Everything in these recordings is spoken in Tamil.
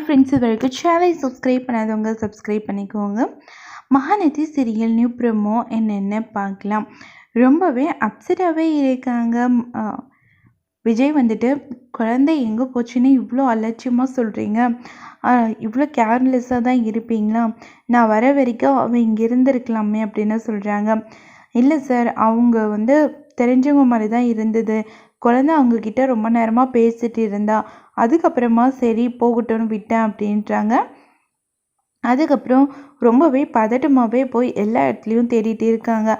ஃப்ரெண்ட்ஸ், இது வரைக்கும் சேனலை சப்ஸ்கிரைப் பண்ணாதவங்க சப்ஸ்கிரைப் பண்ணிக்கோங்க. மகாநதி சீரியல் நியூ ப்ரோமோ என்னென்ன பார்க்கலாம். ரொம்பவே அப்செட்டாகவே இருக்காங்க. விஜய் வந்துட்டு குழந்தை எங்கே போச்சுன்னு இவ்வளோ அலட்சியமாக சொல்கிறீங்க, இவ்வளோ கேர்லெஸ்ஸாக தான் இருப்பீங்களா? நான் வர வரைக்கும் அவன் இங்கே இருந்திருக்கலாமே அப்படின்னு சொல்கிறாங்க. இல்லை சார், அவங்க வந்து தெரிஞ்சவங்க மாதிரி தான் இருந்தது. குழந்தை அவங்கக்கிட்ட ரொம்ப நேரமாக பேசிட்டு இருந்தா, அதுக்கப்புறமா சரி போகட்டும்னு விட்டேன் அப்படின்றாங்க. அதுக்கப்புறம் ரொம்பவே பதட்டமாகவே போய் எல்லா இடத்துலையும் தேடிட்டு இருக்காங்க.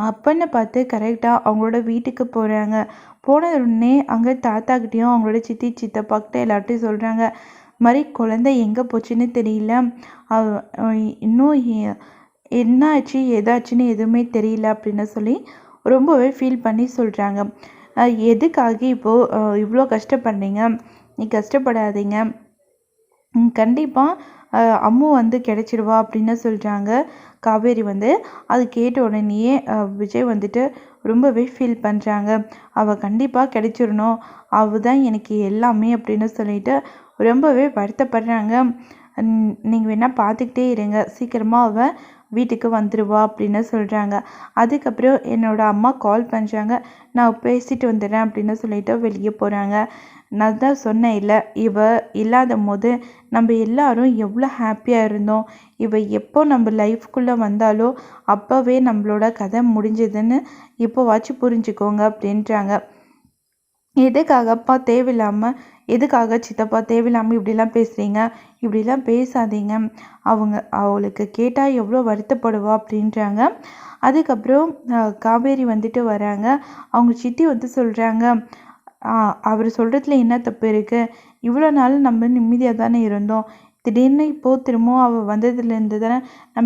அப்பன்னு பார்த்து கரெக்டாக அவங்களோட வீட்டுக்கு போகிறாங்க. போன உடனே அங்கே தாத்தாக்கிட்டேயும் அவங்களோட சித்தி சித்தப்பாக்கிட்ட எல்லார்ட்டையும் சொல்கிறாங்க, மாதிரி குழந்தை எங்கே போச்சுன்னு தெரியல, இன்னும் என்ன ஆச்சு ஏதாச்சுன்னு எதுவுமே தெரியல அப்படின்னு சொல்லி ரொம்பவே ஃபீல் பண்ணி சொல்கிறாங்க. எதுக்காக இப்போது இவ்வளோ கஷ்டப்படுறீங்க? நீ கஷ்டப்படாதீங்க, கண்டிப்பாக அம்மு வந்து கிடச்சிடுவா அப்படின்னு சொல்கிறாங்க காவேரி வந்து. அது கேட்ட உடனேயே விஜய் வந்துட்டு ரொம்பவே ஃபீல் பண்ணுறாங்க. அவள் கண்டிப்பாக கிடைச்சிடணும், அவள் தான் எனக்கு எல்லாமே அப்படின்னு சொல்லிட்டு ரொம்பவே வருத்தப்படுறாங்க. நீங்கள் வேணால் பார்த்துக்கிட்டே இருங்க, சீக்கிரமாக அவள் வீட்டுக்கு வந்துடுவா அப்படின்னு சொல்கிறாங்க. அதுக்கப்புறம் என்னோடய அம்மா கால் பண்ணுறாங்க, நான் பேசிட்டு வந்துடுறேன் அப்படின்னு சொல்லிட்டு வெளியே போகிறாங்க. நான் தான் சொன்னேன் இல்லை, இவ இல்லாத போது நம்ம எல்லாரும் எவ்வளோ ஹாப்பியாக இருந்தோம், இவ எப்போ நம்ம லைஃப்குள்ளே வந்தாலோ அப்போவே நம்மளோட கதை முடிஞ்சதுன்னு இப்போவாச்சும் புரிஞ்சுக்கோங்க அப்படின்றாங்க. எதுக்காகப்பா தேவையில்லாமல், எதுக்காக சித்தப்பா தேவையில்லாமல் இப்படிலாம் பேசுகிறீங்க, இப்படிலாம் பேசாதீங்க, அவளுக்கு கேட்டால் எவ்வளோ வருத்தப்படுவா அப்படின்றாங்க. அதுக்கப்புறம் காவேரி வந்துட்டு வராங்க. அவங்க சித்தி வந்து சொல்கிறாங்க, அவர் சொல்கிறதுல என்ன தப்பு இருக்குது, இவ்வளோ நாள் நம்ம நிம்மதியாக தானே இருந்தோம், திடீர்னு இப்போது திரும்பவும் அவள் வந்ததுலேருந்து தானே நம்ம